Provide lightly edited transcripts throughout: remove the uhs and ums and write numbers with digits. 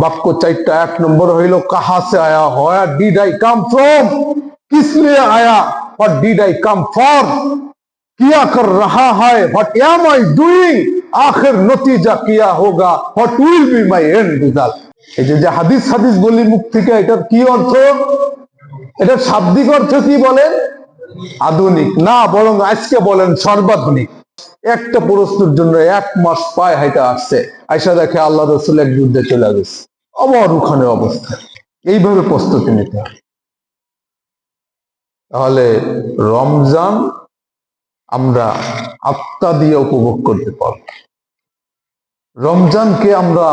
বাক্য চারটা। এক নম্বর হইল কাহা সে আয়া, where did I come from, কিস লিয়ে আয়া, what did I come for, কিয়া কর রাহা হ্যায়, হোয়াট এম আই ডুইং, আখির নতিজা কিয়া হোগা, what will be my end result. এই যে হাদিস হাদিস বলি মুখ থেকে, এটার কি অর্থ? এটার শাব্দিক অর্থ কি বলেন? আধুনিক না, বরং আজকে বলেন সর্বাধুনিক। একটা প্রশ্নের জন্য 1 মাস পায় হাইটা আসছে, আয়সা দেখে আল্লাহ রসুল এক যুদ্ধে চলে গেছে, আবার ওখানে অবস্থা। এইভাবে প্রস্তুতি নিতে হবে। তাহলে রমজান আমরা আত্মা দিয়ে উপভোগ করতে পারব, রমজানকে আমরা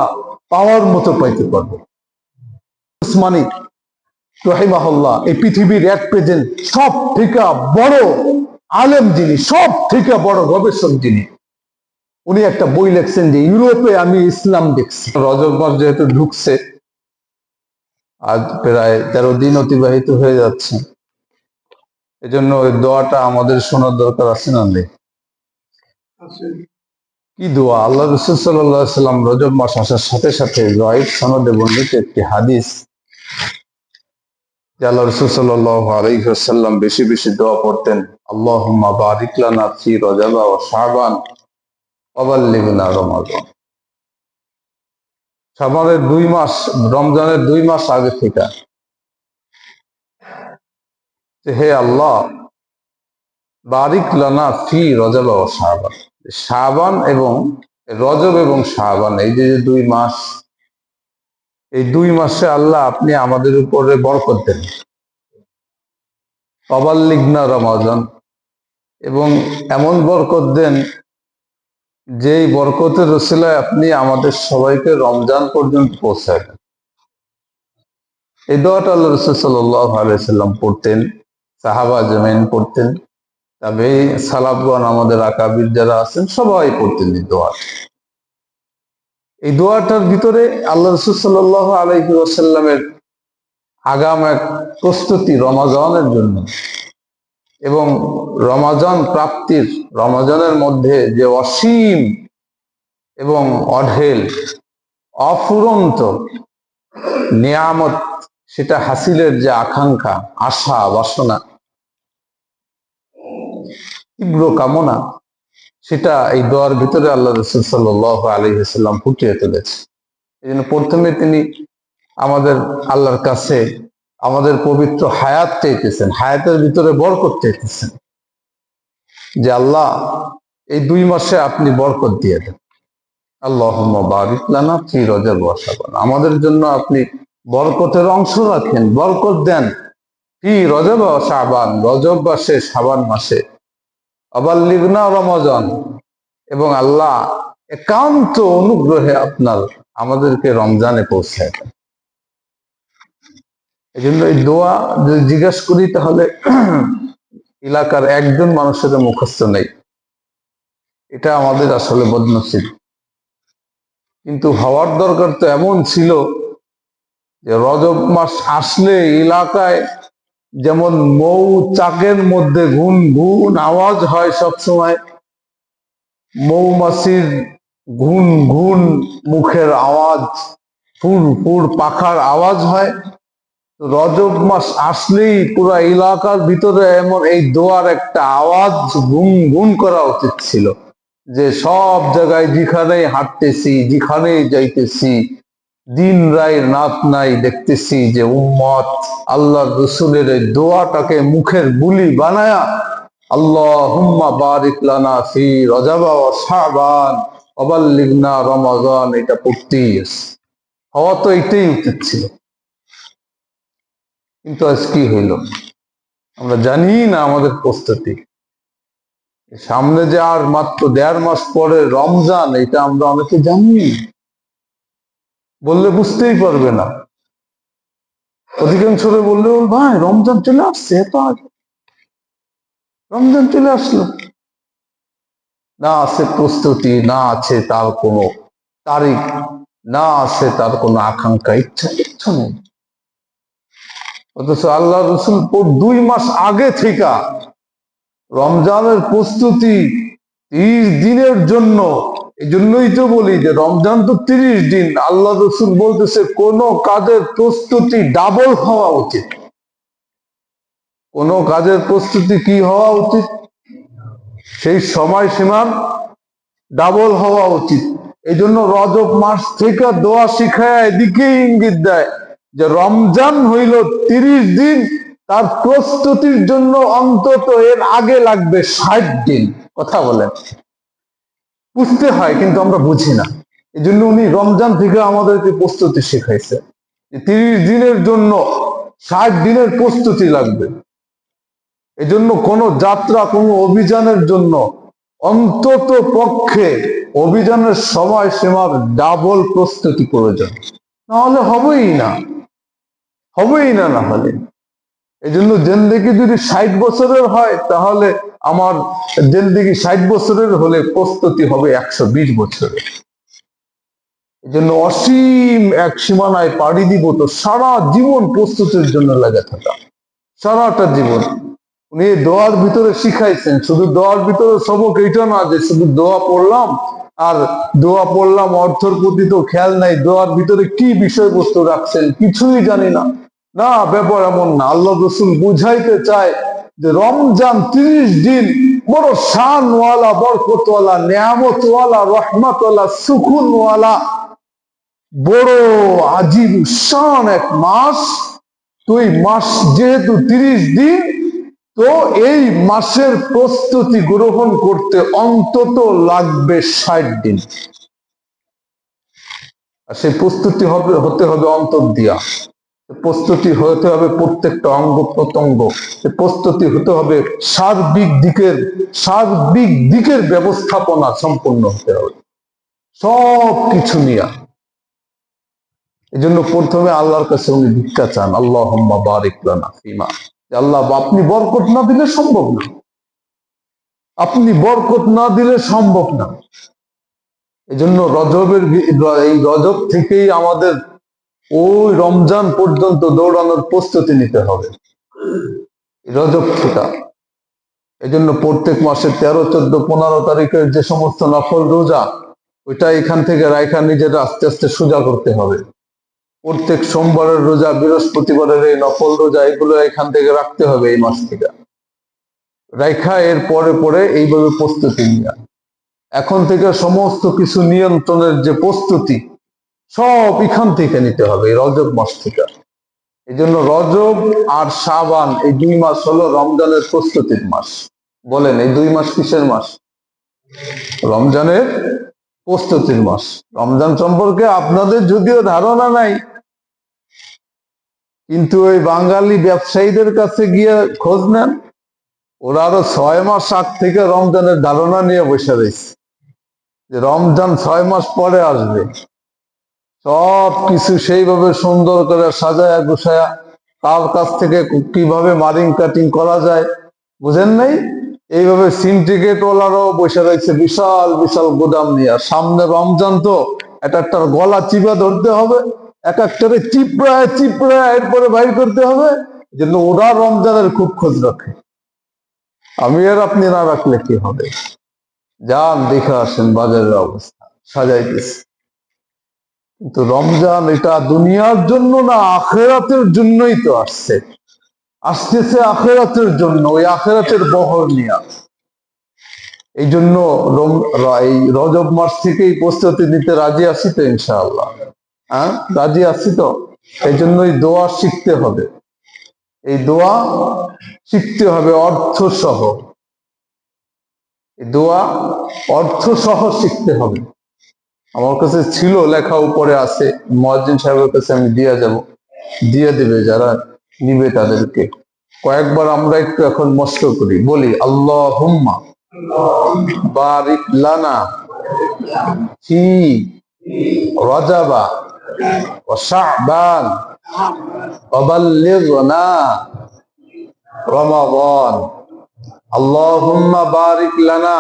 পাওয়ার মতো পাইতে পারবো। উসমানী রহিমাহুল্লাহ এই পৃথিবীর এক প্রেজেন্ট সব থেকে বড় আলেম যিনি, সব থেকে বড় গবেষক যিনি, উনি একটা বই লিখছেন যে ইউরোপে আমি ইসলাম দেখছি। রজব মাস যেহেতু ঢুকছে, আজ প্রায় 13 দিন অতিবাহিত হয়ে যাচ্ছে, এজন্য ওই দোয়াটা আমাদের শোনার দরকার আছে না নেই? কি দোয়া? আল্লাহ রাসূল সাল্লাল্লাহু আলাইহি ওয়াসাল্লাম রজব মাস আসার সাথে সাথে যায়েদ সনদে বর্ণিত একটি হাদিস, যে আল্লাহ রাসূল সাল্লাল্লাহু আলাইহি ওয়াসাল্লাম বেশি বেশি দোয়া পড়তেন, আল্লাহুম্মা বারিক লানা ফি রজব ওয়া শাবান ওয়া বাল্লিগনা রমাদান। শাবানের 2 মাস, রমজানের 2 মাস আগে থেকে, হে আল্লাহ বারিক লানা ফি রজব ওয়া শাবান, শাবান এবং রজব এবং শাবান, এই যে 2 মাস, এই 2 মাসে আল্লাহ আপনি আমাদের উপরে বরকত দেন। ওয়াবাল্লিগনা রমাদান, এবং এমন বরকত দেন যেই বরকতের রসিলায় আপনি আমাদের সবাইকে রমজান পর্যন্ত পৌঁছায় দেন। এই দোয়াটা আল্লাহ রাসূল সাল্লাল্লাহু আলাইহি ওয়াসাল্লাম পড়তেন, সাহাবা আজমাইন পড়তেন, তবে সালাফগণ আমাদের আকাবির যারা আছেন সবাই পড়তেন এই দোয়া। এই দোয়াটার ভিতরে আল্লাহ রাসূল সাল্লাল্লাহু আলাইহি ওয়াসাল্লামের আগাম এক প্রস্তুতি রমাজানের জন্য, এবং রমাজান প্রাপ্তির, রমাজানের মধ্যে যে অসীম এবং অঢেল অফুরন্ত নিয়ামত, সেটা হাসিলের যে আকাঙ্ক্ষা, আশা, বাসনা, তীব্র কামনা, সেটা এই দোয়ার ভিতরে আল্লাহ রাসূল সাল্লাল্লাহু আলাইহি ওয়াসাল্লাম ফুটিয়ে তুলেছে। এই জন্য প্রথমে তিনি আমাদের আল্লাহর কাছে আমাদের পবিত্র হায়াত চাইতেছেন, হায়াতের ভিতরে বরকত চাইতেছেন, যে আল্লাহ এই 2 মাসে আপনি বরকত দিয়ে দেন। আল্লাহুম্মা বারিক লানা ফি রজব ওয়া শাবান, আমাদের জন্য আপনি বরকতের অংশ রাখেন, বরকত দেন ফি রজব ওয়া শাবান, রজব মাসে, শাবান মাসে, ওয়াবাল্লিগনা রমাদান, এবং আল্লাহ একান্ত অনুগ্রহে আপনার আমাদেরকে রমজানে পৌঁছায় দেন। এই জন্য এই দোয়া যদি জিজ্ঞাসা করি, তাহলে এলাকার একজন মানুষের মুখস্থ নেই, এটা আমাদের আসলে বদনসিব। কিন্তু হওয়ার দরকার তো এমন ছিল যে রজব মাস আসলে এলাকায় যেমন মৌচাকের মধ্যে ঘুন ঘুন আওয়াজ হয়, সব সময় মৌমাছির ঘুন ঘুন মুখের আওয়াজ, ফুর ফুর পাখার আওয়াজ হয়, রজব মাস আসলেই পুরো এলাকার ভিতরে এমন এই দোয়ার একটা আওয়াজ গুন গুন করা উচিত ছিল, যে সব জায়গায় যেখানেই হাঁটতেছি, যেখানেই যাইতেছি, দিন রায় রাত নাই দেখতেছি যে উম্মত আল্লাহ রসুলের এই দোয়াটাকে মুখের বুলি বানায়া আল্লাহুম্মা বারিক লানা ফি রজব ওয়া শাবান ওয়া বাল্লিগনা রমাদান, এটা পড়তেই আছে। হওয়া তো এটাই উচিত ছিল, কিন্তু আজ কি হইল আমরা জানি না। আমাদের প্রস্তুতি, সামনে যে আর মাত্র 1.5 মাস পরে রমজান, এটা আমরা অনেকে জানি, বললে বুঝতেই পারবে না। অধিকাংশ বললে ভাই রমজান চলে আসছে, এত আগে রমজান চলে আসলো, না আছে প্রস্তুতি, না আছে তার কোনো তারিখ, না আছে তার কোনো আকাঙ্ক্ষা, ইচ্ছা নেই। অথচ আল্লাহ রসুল 2 মাস আগে থেকে রমজানের প্রস্তুতি 30 দিনের জন্য এই জন্যই তো বলি যে রমজান তো 30 দিন, আল্লাহ রসুল বলতেছে কোন কাজের প্রস্তুতি ডাবল হওয়া উচিত। কোন কাজের প্রস্তুতি কি হওয়া উচিত? সেই সময়সীমার ডাবল হওয়া উচিত। এই জন্য রজব মাস থেকে দোয়া শিখায় এদিকেই ইঙ্গিত দেয় যে রমজান হইল 30 দিন, তার প্রস্তুতির জন্য অন্তত এর আগে লাগবে 60 দিন। কথা বলেন, বুঝতে হয় কিন্তু আমরা বুঝি না। এই জন্য উনি রমজান থেকে আমাদেরকে প্রস্তুতি শিখাইছে। 30 দিনের জন্য 60 দিনের প্রস্তুতি লাগবে। এজন্য কোনো যাত্রা, কোনো অভিযানের জন্য অন্তত পক্ষে অভিযানের সময় সীমার ডাবল প্রস্তুতি প্রয়োজন, নাহলে হবেই না, হবেই না। না হলে এই জন্য জিন্দেগি যদি 60 বছরের হয়, তাহলে আমার জিন্দেগি 60 বছরের হলে প্রস্তুতি হবে 120 বছরের। এই জন্য অসীম এক সীমানায় পাড়ি দিব তো সারা জীবন প্রস্তুতির জন্য লেগে থাকা, সারাটা জীবন। উনি দোয়ার ভিতরে শিখাইছেন। শুধু দোয়ার ভিতরে সবক এইটা না যে শুধু দোয়া পড়লাম আর দোয়া পড়লাম, অর্থের প্রতি তো খেয়াল নাই, দোয়ার ভিতরে কি বিষয়বস্তু রাখছেন কিছুই জানি না। না, ব্যাপার এমন না। আল্লাহ রসুল বুঝাইতে চায় যে রমজান 30 দিন বড় শানওয়ালা, বরকতওয়ালা, নিয়ামতওয়ালা, রহমতওয়ালা, সুকুনওয়ালা, বড় আজিব শান এক মাস। তো এই মাস যেহেতু 30 দিন, তো এই মাসের প্রস্তুতি গ্রহণ করতে অন্তত লাগবে 60 দিন। আর সেই প্রস্তুতি হতে হবে অন্তর দিয়া, প্রস্তুতি হতে হবে প্রত্যেকটা অঙ্গ প্রত্যঙ্গ, প্রস্তুতি হতে হবে সার্বিক দিকের ব্যবস্থাপনা সম্পূর্ণ হতে হবে সব কিছু নিয়ে। এই জন্য প্রথমে আল্লাহর কাছে উনি ভিক্ষা চান, আল্লাহুম্মা বারিক লানা ফিমা। আল্লাহ, আপনি বরকত না দিলে সম্ভব না, আপনি বরকত না দিলে সম্ভব না। এই জন্য এই রজব থেকেই আমাদের ওই রমজান পর্যন্ত দৌড়ানোর প্রস্তুতি নিতে হবে, রজব থেকে। এই জন্য প্রত্যেক মাসের 13, 14, 15 তারিখের যে সমস্ত নফল রোজা, ওইটা এখান থেকে রাইখা নিজেরা আস্তে আস্তে সোজা করতে হবে। প্রত্যেক সোমবারের রোজা, বৃহস্পতিবারের এই নফল রোজা, এগুলো এখান থেকে রাখতে হবে এই মাস থেকে রাইখা। এর পরে এইভাবে প্রস্তুতি নেওয়া। এখন থেকে সমস্ত কিছু নিয়ন্ত্রণের যে প্রস্তুতি, সব এখান থেকে নিতে হবে, এই রজব মাস থেকে। এই জন্য রজব আর শাবান এই 2 মাস হলো রমজানের প্রস্তুতির মাস। বলেন, এই 2 মাস কিসের মাস? রমজানের প্রস্তুতির মাস। রমজান সম্পর্কে আপনাদের যদিও ধারণা নাই, কিন্তু ওই বাঙালি ব্যবসায়ীদের কাছে গিয়ে খোঁজ নেন, ওরা আরো 6 মাস আগ থেকে রমজানের ধারণা নিয়ে বসে রয়েছে যে রমজান 6 মাস পরে আসবে। সব কিছু সেইভাবে সুন্দর করে সাজায়া গুছায়া, তার কাছ থেকে কিভাবে মারিং কাটিং করা যায়, বুঝেন নাই? এইভাবে সিন্ডিকেট ওয়ালারাও বসে রয়েছে বিশাল বিশাল গোদাম নিয়ে। সামনে রমজান, তো একটার গলা চিপা ধরতে হবে, এক একটারে চিপড়ায় এরপরে বাইর করতে হবে। জন্য ওরা রমজানের খুব খোঁজ রাখে। আমি আর আপনি না রাখলে কি হবে? যান দেখে আসেন বাজারের অবস্থা, সাজাইতেছে। কিন্তু রমজান এটা দুনিয়ার জন্য না, আখেরাতের জন্যই তো আসতেছে আখেরাতের জন্য, ওই আখেরাতের বহর নিয়ে। এই জন্য এই রজব মাস থেকেই প্রস্তুতি নিতে রাজি আছি তো ইনশাআল্লাহ। হ্যাঁ, রাজি আছি তো। এই জন্যই দোয়া শিখতে হবে, এই দোয়া শিখতে হবে অর্থ সহ। এই দোয়া অর্থ সহ শিখতে হবে। আমার কাছে ছিল লেখা, উপরে আছে, মুয়াজ্জিন সাহেবের কাছে আমি দিয়ে দেবে যারা নিবে তাদেরকে। কয়েকবার আমরা একটু এখন মস্ত করি, বলি আল্লাহুম্মা বারিক লানা ফি রজাবা ওয়া শাবান ওয়া বাল্লিগনা রমাদান। আল্লাহুম্মা বারিক লানা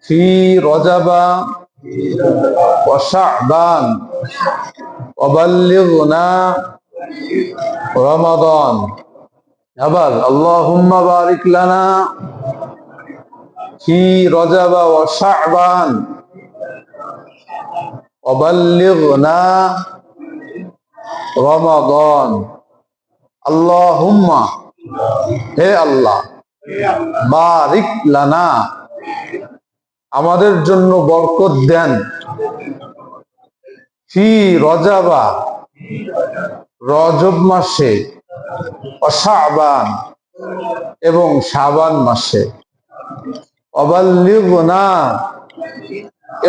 ফি রজাবা ওয়া শাবান ওয়া বাল্লিগনা রমাদান। আবার আল্লাহুম্মা বারিক লানা ফি রজব ওয়া শাবান ওয়া বাল্লিগনা রমাদান। আল্লাহুম্মা, হে আল্লাহ, বারিক লানা, আমাদের জন্য বরকত দেন, ফি রজাবা, রজব মাসে, ওয়া শাবান, এবং শাবান মাসে, ওয়া বাল্লিগনা,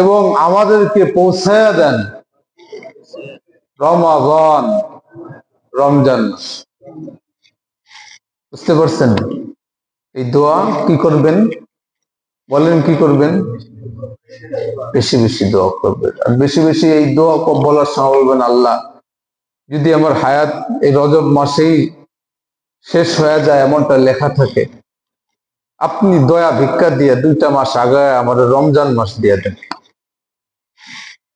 এবং আমাদেরকে পৌঁছায়া দেন, রমাদান, রমজান মাস। বুঝতে পারছেন? এই দোয়া কি করবেন বলেন? কি করবেন? বেশি বেশি দোয়া করবেন। আর বেশি বেশি এই দোয়া বলার সময় বলবেন, আল্লাহ, যদি আমার হায়াত এই রজব মাসেই শেষ হয়ে যায় এমনটা লেখা থাকে, আপনি দয়া ভিক্ষা দিয়ে 2টা মাস আগে আমার রমজান মাস দিয়ে দেন,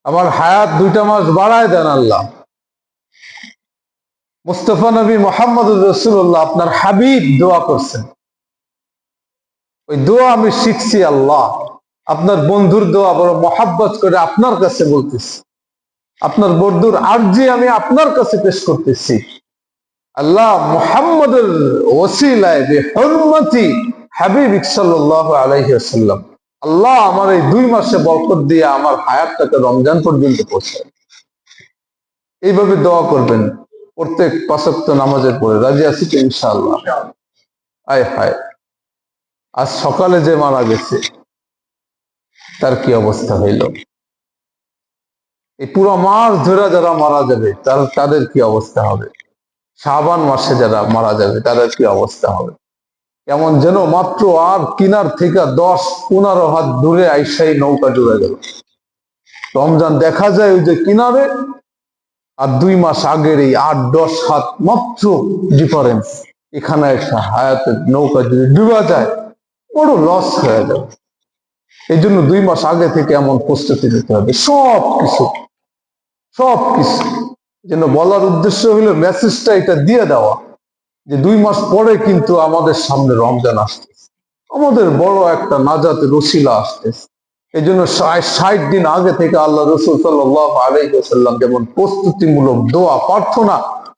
আমার হায়াত 2টা মাস বাড়ায় দেন আল্লাহ। মুস্তাফা নবী মুহাম্মদ রাসূলুল্লাহ আপনার হাবিব দোয়া করছেন, ওই দোয়া আমি শিখছি। আল্লাহ, আপনার বন্ধুর দোয়া বড় মহাব্বত করে আপনার কাছে বলতেছি, আপনার বন্ধুর আরজি আমি আপনার কাছে পেশ করতেছি। আল্লাহ, মুহাম্মদের ওসিলায় বিহুরমতি হাবিবিক সাল্লাল্লাহু আলাইহি ওয়াসাল্লাম, আল্লাহ, আমার এই 2 মাসে বরকত দিয়ে আমার হায়াতটাকে রমজান পর্যন্ত পৌঁছায়। এইভাবে দোয়া করবেন প্রত্যেক 5 ওয়াক্ত নামাজের পরে। রাজি আছি তো ইনশাআল্লাহ? আয় হায়, আজ সকালে যে মারা গেছে তার কি অবস্থা হইল? এই পুরো মাস ধরে যারা মারা যাবে তাদের কি অবস্থা হবে? শাবান মাসে যারা মারা যাবে তাদের কি অবস্থা হবে? এমন যেন মাত্র আর কিনার থেকে 10-15 হাত দূরে আইসাই নৌকা ডুবে গেল। রমজান দেখা যায় ওই যে কিনারে, আর 2 মাস আগের এই 8-10 হাত মাত্র ডিফারেন্স। এখানে একটা হায়াতের নৌকা যদি ডুবা যায় বড় লস হয়ে যাবে। এই জন্য 2 মাস আগে থেকে এমন প্রস্তুতি নিতে হবে সবকিছু। যেন বলার উদ্দেশ্য হলো মেসেজটা এটা দিয়ে দেওয়া যে 2 মাস পরে কিন্তু আমাদের সামনে রমজান আসতেছে, আমাদের বড় একটা নাজাতের ওসিলা আসতেছে। এই জন্য 60 দিন আগে থেকে আল্লাহ রাসূল সাল্লাল্লাহু আলাইহি ওয়াসাল্লাম যেমন প্রস্তুতিমূলক দোয়া প্রার্থনা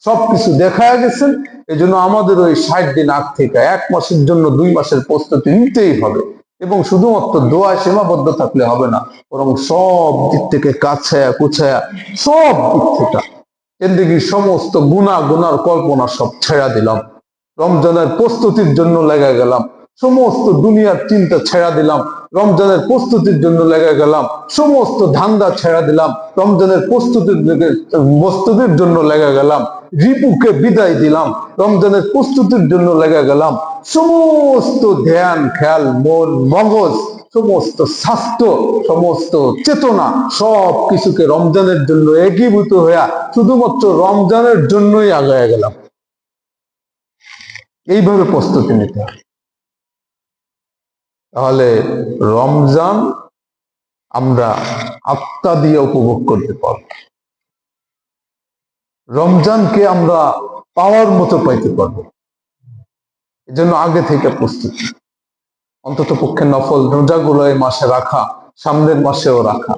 সবকিছু দেখায় গেছেন। এই জন্য আমাদের ওই 60 দিন আগ থেকে 1 মাসের জন্য 2 মাসের প্রস্তুতি নিতেই হবে। এবং শুধুমাত্র দোয়ায় সীমাবদ্ধ থাকলে হবে না, বরং সব দিক থেকে কাছায়া কুছায়া সব দিক থেকে জিন্দেগির সমস্ত গুনার কল্পনা সব ছেড়া দিলাম, রমজানের প্রস্তুতির জন্য লেগে গেলাম। সমস্ত দুনিয়ার চিন্তা ছেড়া দিলাম, রমজানের প্রস্তুতির জন্য লেগে গেলাম। সমস্ত ধান্দা ছেড়া দিলাম, রমজানের প্রস্তুতির জন্য লেগে গেলাম। রিপুকে বিদায় দিলাম, রমজানের প্রস্তুতির জন্য লেগে গেলাম। সমস্ত ধ্যান খেয়াল, মন মগজ, সমস্ত স্বাস্থ্য, সমস্ত চেতনা সব কিছুকে রমজানের জন্য একীভূত হইয়া শুধুমাত্র রমজানের জন্যই আগায় গেলাম। এইভাবে প্রস্তুতি নিতে হবে, তাহলে রমজান আমরা আত্মা দিয়ে উপভোগ করতে পারব, রমজানকে আমরা পাওয়ার মতো পাইতে পারবো। এই জন্য আগে থেকে প্রস্তুতি, অন্তত পক্ষে নফল রোজাগুলো এই মাসে রাখা, সামনের মাসেও রাখা।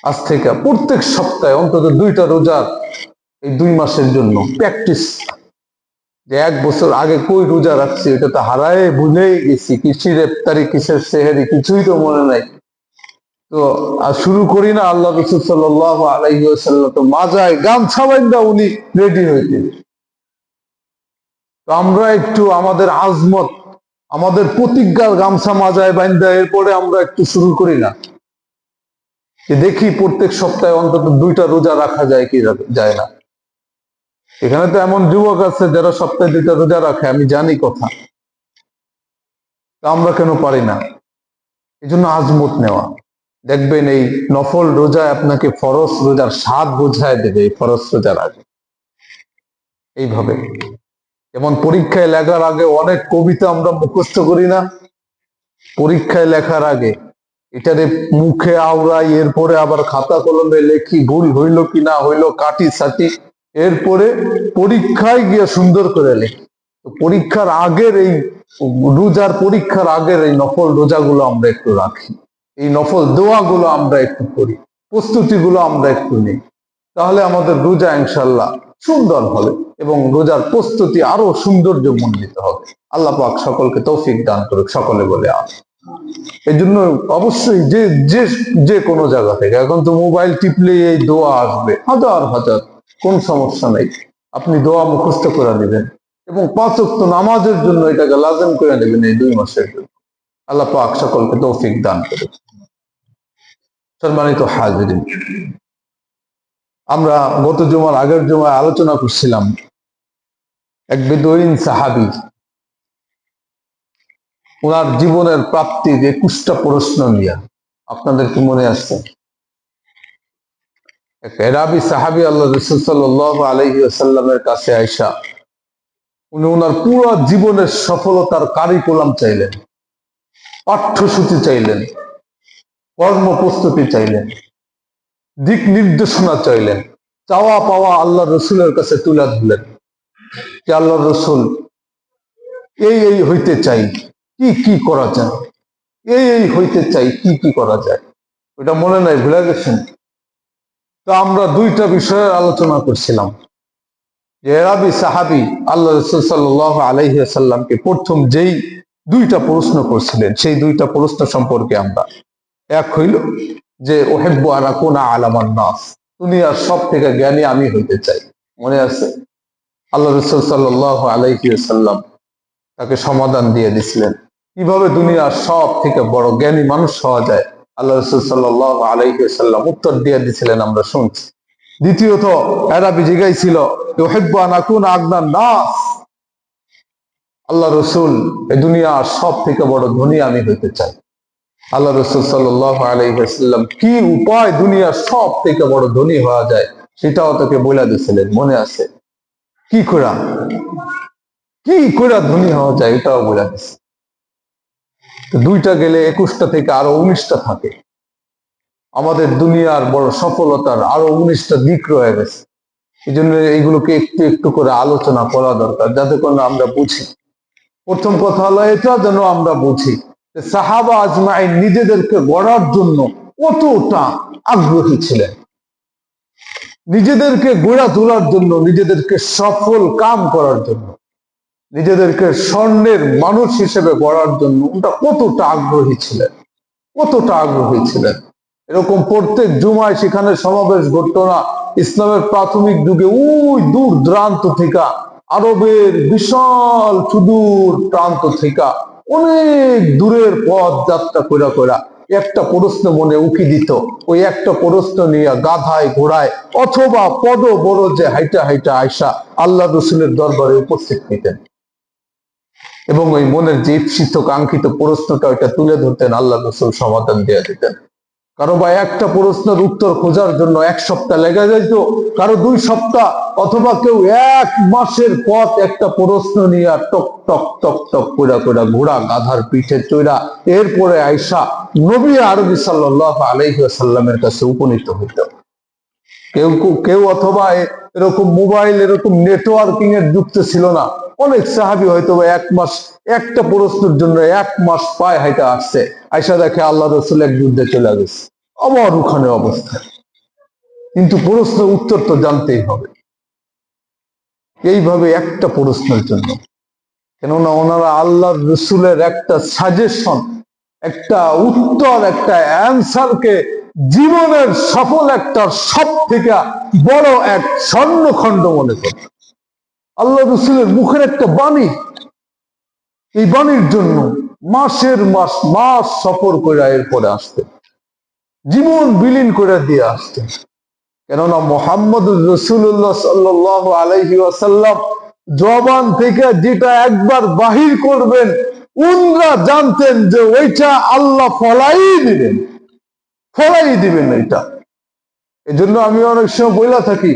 আজ থেকে প্রত্যেক সপ্তাহে অন্তত 2টা রোজার এই 2 মাসের জন্য প্র্যাকটিস। যে 1 বছর আগে কই রোজা রাখছি এটা তো হারায় ভুলেই গেছি, কিসের ইফতারি কিসের সেহরি কিছুই তো মনে নাই। তো আর শুরু করি না, আল্লাহ রাসূল সাল্লাল্লাহু আলাইহি ওয়াসাল্লাম তো মাজায় গামছা বাঁধা উনি রেডি হইতে। তো আমরা একটু আমাদের আজমত, আমাদের প্রতিজ্ঞার গামছা মাজায় বাঁধা এরপরে আমরা একটু শুরু করি না, দেখি প্রত্যেক সপ্তাহে অন্তত 2টা রোজা রাখা যায় কি যায় না। এখানে তো এমন যুবক আছে যারা সপ্তাহে 2টা রোজা রাখে, আমি জানি কথা। আমরা কেন পারি না? এই জন্য আজমত নেওয়া। দেখবেন এই নফল রোজায় আপনাকে ফরজ রোজার স্বাদ বোঝায় দেবে। এই ফরজ রোজার আগে এইভাবে, যেমন পরীক্ষায় লেখার আগে অনেক কবিতা আমরা মুখস্থ করি না, পরীক্ষায় লেখার আগে এটারে মুখে আওড়াই, এরপরে আবার খাতা কলমে লেখি, ভুল হইল কি না হইলো কাটি ছাটি, এরপরে পরীক্ষায় গিয়ে সুন্দর করে লেখি। তো পরীক্ষার আগের এই রোজার পরীক্ষার আগের এই নফল রোজাগুলো আমরা একটু রাখি, এই নফল দোয়াগুলো আমরা একটু করি, প্রস্তুতিগুলো আমরা একটু নিই, তাহলে আমাদের রোজা ইনশাল্লাহ সুন্দর হবে এবং রোজার প্রস্তুতি আরো সৌন্দর্যমণ্ডিত হবে। আল্লাহ পাক সকলকে তৌফিক দান করুক, সকলে বলে আমিন। এই জন্য অবশ্যই যে যে যে কোনো জায়গা থেকে, এখন তো মোবাইল টিপলে এই দোয়া আসবে হাজার হাজার, কোন সমস্যা নেই, আপনি দোয়া মুখস্থ করে নেবেন এবং 5 ওয়াক্ত নামাজের জন্য এটাকে লাজেম করে নেবেন এই 2 মাসের জন্য। আল্লাহ পাক সকলকে তৌফিক দান করুক। সম্মানিত হাজিরিন, আমরা গত জুমার আগের জুমায় আলোচনা করছিলাম এক বেদুইন সাহাবী, ওনার জীবনের প্রাপ্তির 21টা প্রশ্ন নিয়ে। আপনাদের কি মনে আছে? এক এরাবি সাহাবী আল্লাহ রাসূল সাল্লাল্লাহু আলাইহি ওয়াসাল্লামের কাছে আয়েশা, উনি ওনার পুরো জীবনের সফলতার কারিকুলাম চাইলেন, পাঠ্যসূচি চাইলেন, কর্ম প্রস্তুতি চাইলেন, দিক নির্দেশনা চাইলেন, চাওয়া পাওয়া আল্লাহ রসুলের কাছে তুলে ধরলেন যে আল্লাহ রসুল এই হইতে চাই, কি কি করা যায়, এই হইতে চাই, কি কি করা যায়। ওটা মনে নাই, ভুলে গেছেন? তো আমরা 2টা বিষয়ের আলোচনা করছিলাম যে এরাবি সাহাবী আল্লাহ রসুল সাল্লাল্লাহু আলাইহি ওয়াসাল্লামকে প্রথম যেই 2টা প্রশ্ন করছিলেন, সেই 2টা প্রশ্ন সম্পর্কে আমরা, এক হইল যে উহিব্বু আন আকুনা আলামান নাস, দুনিয়ার সব থেকে জ্ঞানী আমি হইতে চাই। মনে আছে? আল্লাহ রাসূল সাল্লাল্লাহু আলাইহি ওয়াসাল্লাম তাকে সমাধান দিয়ে দিছিলেন কিভাবে দুনিয়ার সব থেকে বড় জ্ঞানী মানুষ হওয়া যায়। আল্লাহ রাসূল সাল্লাল্লাহু আলাইহি ওয়াসাল্লাম উত্তর দিয়ে দিছিলেন, আমরা শুনছি। দ্বিতীয়ত আরবি জিজ্ঞাসিল উহিব্বু আন আকুনা আগনান নাস, আল্লাহ রাসূল এই দুনিয়ার সব থেকে বড় ধনী আমি হইতে চাই। আল্লাহ রাসূল সাল্লাল্লাহু আলাইহি ওয়াসাল্লাম কি উপায় দুনিয়ার সব থেকে বড় ধনী হওয়া যায় সেটাও তাকে বলে দিয়েছিলেন, মনে আছে? কি করে ধনী হওয়া যায় এটাও বলে দিয়েছে। 2টা গেলে 21টা থেকে আরো 19টা থাকে। আমাদের দুনিয়ার বড় সফলতার আরো 19টা দিক রয়ে গেছে। এই জন্য এইগুলোকে একটু একটু করে আলোচনা করা দরকার, যাতে করে আমরা বুঝি। প্রথম কথা হলো এটা যেন আমরা বুঝি যে সাহাবা আজমাইন নিজেদেরকে গড়ার জন্য কতটা আগ্রহী ছিলেন, নিজেদেরকে গড়া তোলার জন্য, নিজেদেরকে সফল কাম করার জন্য, নিজেদেরকে স্বর্ণের মানুষ হিসেবে গড়ার জন্য ওটা কতটা আগ্রহী ছিলেন। এরকম প্রত্যেক জুমায় সেখানে সমাবেশ ঘটতো না। ইসলামের প্রাথমিক যুগে ওই দূর দূরান্ত থেকে, আরবের বিশাল সুদূর প্রান্ত থেকে অনেক দূরের পথ যাত্রা কইরা একটা প্রশ্ন মনে উকি দিত, ওই একটা প্রশ্ন নিয়ে গাধায় ঘোড়ায় অথবা পদ বড় যে হাইটা আয়সা আল্লাহ রসুলের দরবারে উপস্থিত নিতেন এবং ওই মনের যে ইপ্সিত কাঙ্ক্ষিত প্রশ্নটা ওইটা তুলে ধরতেন, আল্লাহ রসুল সমাধান দিয়ে দিতেন। কারো বা একটা প্রশ্নের উত্তর খোঁজার জন্য 1 সপ্তাহ লেগে যাইতো, কারো 2 সপ্তাহ, অথবা কেউ 1 মাসের পথ একটা প্রশ্ন নিয়ে টক টক টক টক করে ঘোড়া গাধার পিঠে চড়া এরপরে আয়সা নবী আরবি সাল্লাল্লাহু আলাইহি ওয়াসাল্লামের কাছে উপনীত হইত। কেউ অথবা এরকম মোবাইল, এরকম নেটওয়ার্কিং এর যুক্ত ছিল না। অনেক সাহাবী হয়তো 1 মাস একটা প্রশ্নের জন্য 1 মাস পায়ে হাইটা আসছে, আয়সা দেখে আল্লাহ রসুল এক যুদ্ধে চলে গেছে, আবার ওখানে অবস্থা। কিন্তু প্রশ্নের উত্তর তো জানতেই হবে। এইভাবে একটা প্রশ্নের জন্য, কেননা ওনারা আল্লাহ রসুলের একটা সাজেশন, একটা উত্তর, একটা অ্যান্সারকে জীবনের সফল একটা সব থেকে বড় এক স্বর্ণখণ্ড মনে করে। আল্লাহ রসুলের মুখের একটা বাণী, এই বাণীর জন্য মাসের মাস সফর করে এরপরে আসতেন, জীবন বিলীন করে দিয়ে আসতেন। কেননা মুহাম্মদুর রাসূলুল্লাহ সাল্লাল্লাহু আলাইহি ওয়াসাল্লাম জবান থেকে যেটা একবার বাহির করবেন, উনরা জানতেন যে ওইটা আল্লাহ ফলাই দিবেন এটা। এজন্য আমি অনেক সময় বইলা থাকি,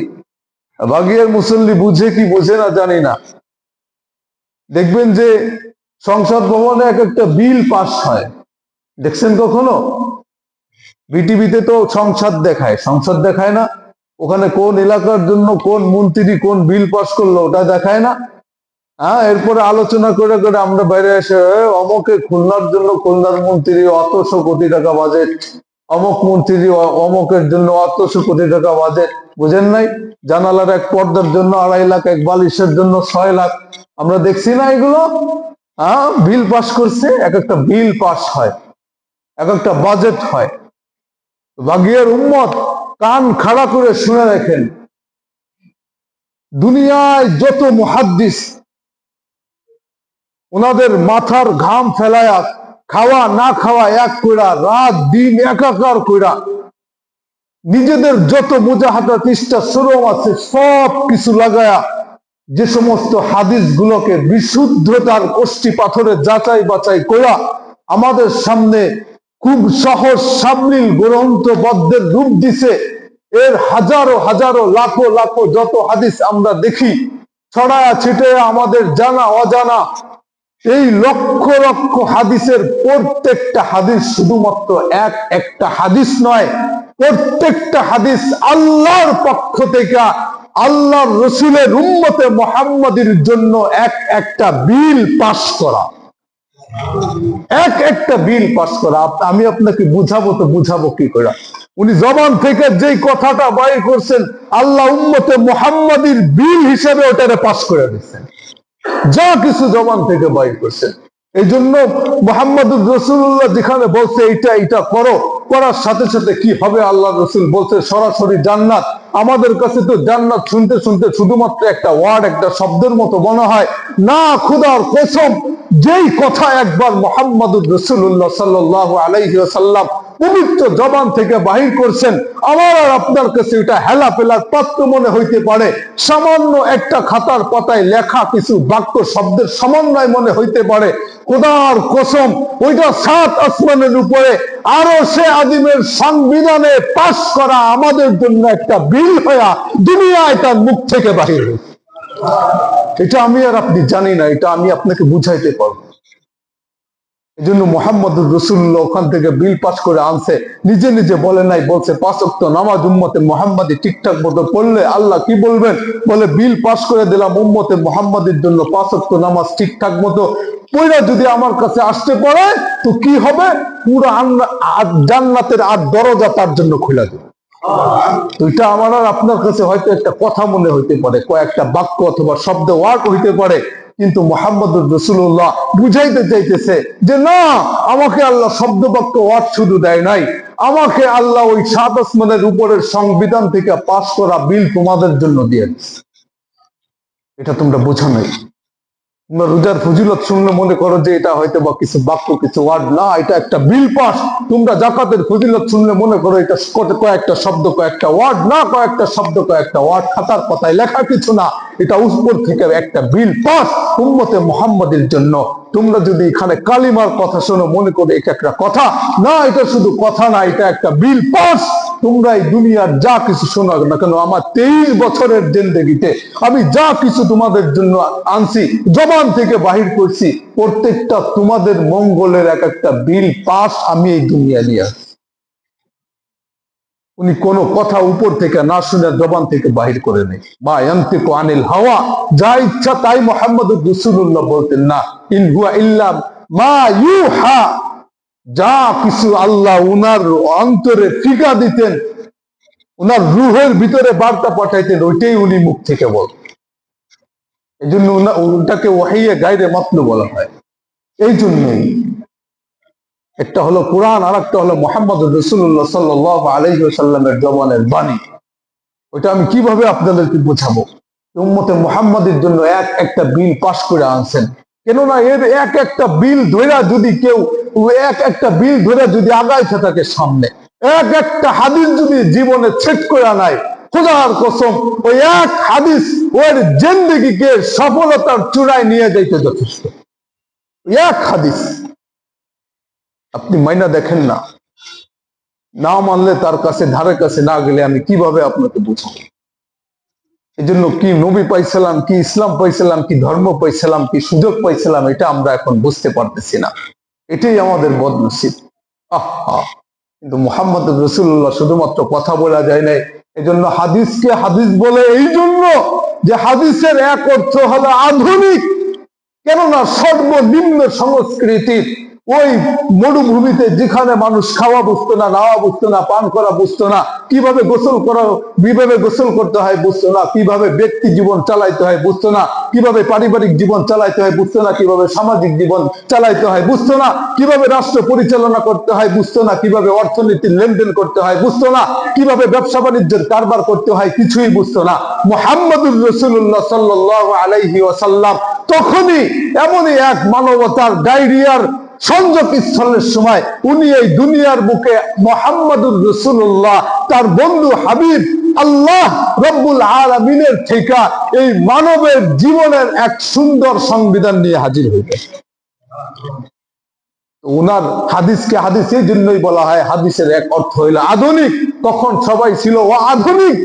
বাগিয়ার মুসল্লি বুঝে কি বোঝে না জানি না, দেখবেন যে সংসদ ভবনে একটা বিল পাস হয়, দেখছেন কখনো? বিটিভিতে তো সংসদ দেখায় না? ওখানে কোন এলাকার জন্য কোন মন্ত্রী কোন বিল পাস করলো ওটা দেখায় না? হ্যাঁ, এরপরে আলোচনা করে করে আমরা বাইরে এসে অমকে খুলনার জন্য খুলনার মন্ত্রী অতশো কোটি টাকা বাজেট, অমক মন্ত্রী অমকের জন্য অতশো কোটি টাকা বাজেট। বুঝেন নাই? জানালার এক পর্দার জন্য 2.5 লাখ, এক বালিশের জন্য 6 লাখ। আমরা দেখছি না এগুলো? হ্যাঁ, বিল পাস করছে, এক একটা বিল পাস হয়, এক একটা বাজেট হয়। বাগিয়ার উম্মত কান খাড়া করে শুনে রাখেন, দুনিয়ায় যত মুহাদ্দিস ওনাদের মাথার ঘাম ফেলায়া খাওয়া না খাওয়া এক কইরা, রাত দিন একাকার কইরা, নিজেদের যত মুজাহাদা চেষ্টা শ্রম আছে সব কিছু লাগায়া যে সমস্ত হাদিস গুলোকে বিশুদ্ধতার কষ্টি পাথরে যাচাই বাছাই করা আমাদের সামনে খুব সহজ সাবলীল গ্রন্থবদ্ধের রূপ দিছে, এর হাজারো হাজারো লাখো লাখো যত হাদিস আমরা দেখি ছড়ায়া ছিটে আমাদের জানা অজানা, এই লক্ষ লক্ষ হাদিসের প্রত্যেকটা হাদিস শুধুমাত্র একটা হাদিস নয়, প্রত্যেকটা হাদিস আল্লাহর পক্ষ থেকে আল্লাহর রসুলের উম্মতে মুহাম্মাদীর জন্য একটা বিল পাস করা, একটা বিল পাস করা। আমি আপনাকে বুঝাবো তো বুঝাবো কি করে? উনি জবান থেকে যেই কথাটা বাইর করছেন আল্লাহ উম্মতে মুহাম্মাদীর বিল হিসেবে ওটারে পাস করে দিচ্ছেন, যা কিছু জবান থেকে বাইর করছেন। এই জন্য মুহাম্মদুর রাসূলুল্লাহ যেখানে বলছে এইটা এটা করো, করার সাথে সাথে কি হবে? আল্লাহ রসুল বলছে সরাসরি জান্নাত। আমাদের কাছে তো জান্নাত শুনতে শুনতে শুধুমাত্র একটা ওয়ার্ড, একটা শব্দের মতো মনে হয় না। খোদার কসম, যেই কথা একবার মুহাম্মদুর রাসূলুল্লাহ সাল্লাল্লাহু আলাইহি ওয়াসাল্লাম পবিত্র জবান থেকে বাহির করছেন, আমার আর আপনার কাছে এটা হেলা ফেলার পাত্র মনে হইতে পারে, সামান্য একটা খাতার পাতায় লেখা কিছু বাক্য শব্দের সমন্বয় মনে হইতে পারে। খোদার কসম, ওইটা 7 আসমানের উপরে আরো সে আদিমের সংবিধানে পাশ করা আমাদের জন্য একটা বিল হইয়া দুনিয়ায় তার মুখ থেকে বাহির হয়েছে। এটা আমি আর আপনি জানি না, এটা আমি আপনাকে বুঝাইতে পারবো। এই জন্য মুহাম্মদুর রাসূলুল্লাহ ওখান থেকে বিল পাস করে আনছে, নিজে নিজে বলে নাই, বলছে 5 ওয়াক্ত নামাজ উম্মতে মুহাম্মাদী ঠিকঠাক মতো পড়লে আল্লাহ কি বলবেন? বলে বিল পাস করে দিলাম উম্মতে মুহাম্মাদীর জন্য 5 ওয়াক্ত নামাজ ঠিকঠাক মতো পড়া যদি আমার কাছে আসতে পারে তো কি হবে? পুরো জান্নাতের 8 দরজা তার জন্য খুলে দেবে। তো এটা আমার আর আপনার কাছে হয়তো একটা কথা মনে হইতে পারে, কয়েকটা বাক্য অথবা শব্দ ওয়ার্ড হইতে পারে, কিন্তু মুহাম্মদুর রাসূলুল্লাহ বুঝাইতে চাইতেছে যে না, আমাকে আল্লাহ শব্দ বাক্য ওয়ার্ড শুধু দেয় নাই, আমাকে আল্লাহ ওই 7 আসমানের উপরের সংবিধান থেকে পাস করা বিল তোমাদের জন্য দিয়ে দিচ্ছে। এটা তোমরা বোঝো নাই। তোমরা রোজার ফজিলত শুনলে মনে করো যে এটা হয়তো বা কিছু বাক্য কিছু ওয়ার্ড, না, এটা একটা বিল পাস। তোমরা জাকাতের ফজিলত শুনলে মনে করো এটা কয়েকটা শব্দ কয়েকটা ওয়ার্ড, না, কয়েকটা শব্দ কয়েকটা ওয়ার্ড, খাতার পাতায় লেখা কিছু না, এটা উপর থেকে একটা বিল পাস উম্মতে মুহাম্মাদীর জন্য। তোমরা যদি এখানে কালিমার কথা শোনো মনে করো এটা একটা কথা, না, এটা শুধু কথা না, এটা একটা বিল পাস। তোমরা এই দুনিয়ার যা কিছু শোনো না কেন, আমার 23 বছরের জিন্দেগিতে আমি যা কিছু তোমাদের জন্য আনছি, জবান থেকে বাহির করছি, প্রত্যেকটা তোমাদের মঙ্গলের একটা বিল পাস আমি এই দুনিয়া নিয়ে আসছি। উনি কোনো কথা উপর থেকে না শুনে জবান থেকে বাহির করে নেই। মা ইয়ান্তিকু আনিল হাওয়া, যা ইচ্ছা তাই মুহাম্মদুর রাসূলুল্লাহ বলতেন না। ইন হুয়া ইল্লা মা ইউহা, যা কিছু আল্লাহ উনার অন্তরে ফিকা দিতেন, উনার রুহের ভিতরে বার্তা পাঠাইতেন, ওইটাই উনি মুখ থেকে বলতেন। এই জন্য ওটাকে ওয়াহিয়ে গায়রে মাতলু বলা হয়। এই জন্যই একটা হলো কোরআন, আর একটা হলো মুহাম্মদুর রাসূলুল্লাহ সাল্লাল্লাহু আলাইহি ওয়াসাল্লামের জবানের বাণী। ওইটা আমি কিভাবে আপনাদেরকে বোঝাবো? উম্মতে মুহাম্মাদীর জন্য একটা বিল পাস করে আনছেন, কেননা এর একটা বিল ধরে যদি কেউ একটা বিল ধরে যদি আগাইতে থাকে সামনে, একটা হাদিস যদি জীবনে ছেদ করে নাই, খোদার কসম ওই এক হাদিস ওর জিন্দেগিকে সফলতার চূড়ায় নিয়ে যাইতে যথেষ্ট। এক হাদিস আপনি মাইনা দেখেন না, না মানলে তার কাছে ধারে কাছে না গেলে আমি কিভাবে আপনাকে বুঝাবো? এই জন্য কি নবী পাইছিলাম, কি ইসলাম পাইছিলাম, কি ধর্ম পাইছিলাম, কি সুযোগ পাইছিলাম, এটা আমরা এখন বুঝতে পারতেছি না। এটাই আমাদের বদনসিব। কিন্তু মুহাম্মদুর রাসূলুল্লাহ শুধুমাত্র কথা বলা যায় নাই। এই জন্য হাদিসকে হাদিস বলে এই জন্য যে হাদিসের এক অর্থ হলো আধুনিক, কেননা সর্বনিম্ন সংস্কৃতির ওই মরুভূমিতে যেখানে মানুষ খাওয়া বুঝতো না, নাওয়া বুঝতো না, পান করা বুঝতো না, কিভাবে গোসল করতে হয় বুঝতো না, কিভাবে ব্যক্তি জীবন চালাইতে হয় বুঝতো না, কিভাবে পারিবারিক জীবন চালাইতে হয় বুঝতো না, কিভাবে সামাজিক জীবন চালাইতে হয় বুঝতো না, কিভাবে রাষ্ট্র পরিচালনা করতে হয় বুঝতো না, কিভাবে অর্থনীতির লেনদেন করতে হয় বুঝতো না, কিভাবে ব্যবসা বাণিজ্যের কারবার করতে হয় কিছুই বুঝতো না। মুহাম্মদুর রাসূলুল্লাহ সাল্লাল্লাহু আলাইহি ওয়াসাল্লাম তখনই এমনই এক মানবতার ডায়রিয়ার সংযোগ স্থলের সময় উনি এই দুনিয়ার বুকে মুহাম্মদুর রাসূলুল্লাহ তার বন্ধু হাবিব আল্লাহ রব্বুল আলামিনের থেকে এই মানবের জীবনের এক সুন্দর সংবিধান নিয়ে হাজির হইলেন। উনার হাদিসকে হাদিস এই জন্যই বলা হয়, হাদিসের এক অর্থ হইল আধুনিক। তখন সবাই ছিল ও আধুনিক,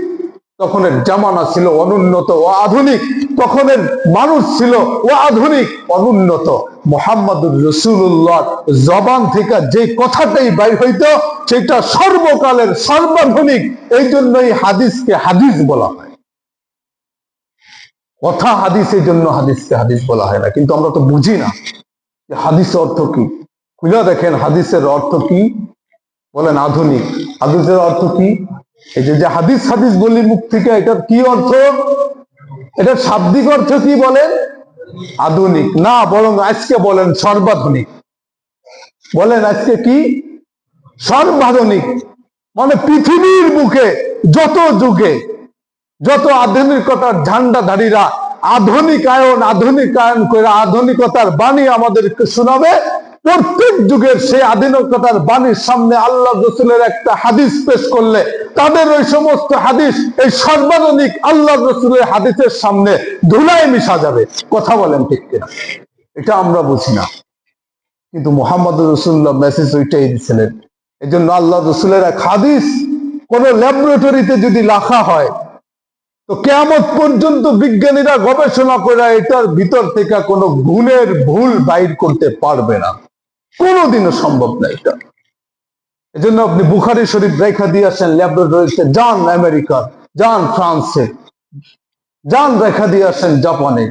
তখনের জামানা ছিল অনুন্নত ও আধুনিক, তখনের মানুষ ছিল ও আধুনিক অনুন্নত। মুহাম্মদুর রাসূলুল্লাহ জবান থেকে যে কথাটাই বাইর হইতো সেটা সর্বকালের সর্বাধুনিক। এই জন্যই হাদিসকে হাদিস বলা হয়। কথা হাদিস, এই জন্য হাদিসকে হাদিস বলা হয় না। কিন্তু আমরা তো বুঝি না যে হাদিসের অর্থ কি। খুলে দেখেন হাদিসের অর্থ কি, বলেন আধুনিক। হাদিসের অর্থ কি? এই যে হাদিস হাদিস বলি মুখ থেকে, এটার কি অর্থ? এটার শাব্দিক অর্থ কি বলেন? আধুনিক না, বরং আজকে বলেন সর্বাধুনিক। বলেন আজকে কি? সর্বাধুনিক। মানে পৃথিবীর বুকে যত যুগে যত আধুনিকতার ঝান্ডাধারীরা আধুনিকায়ন করে আধুনিকতার বাণী আমাদেরকে শোনাবে, প্রত্যেক যুগের সেই আধুনিকতার বাণীর সামনে আল্লাহ রসুলের একটা হাদিস পেশ করলে তাদের ওই সমস্ত হাদিস এই সর্বাধুনিক আল্লাহ রসুলের হাদিসের সামনে ধুলায় মিশা যাবে। কথা বলেন ঠিক কিনা? এটা আমরা বুঝি না, কিন্তু মুহাম্মদ রাসূলুল্লাহ মেসেজ ওইটাই দিয়েছিলেন। এই জন্য আল্লাহ রসুলের এক হাদিস কোন ল্যাবরেটরিতে যদি লেখা হয় তো কিয়ামত পর্যন্ত বিজ্ঞানীরা গবেষণা করে এটার ভিতর থেকে কোনো গুণের ভুল বাইর করতে পারবে না, কোনোদিনও সম্ভব না এটা। এই জন্য আপনি বুখারী শরীফ রেখা দিয়ে আসেন ল্যাবরেটরিতে, যান আমেরিকা, যান ফ্রান্সে, যান রেখা দিয়ে আসেন জাপানে,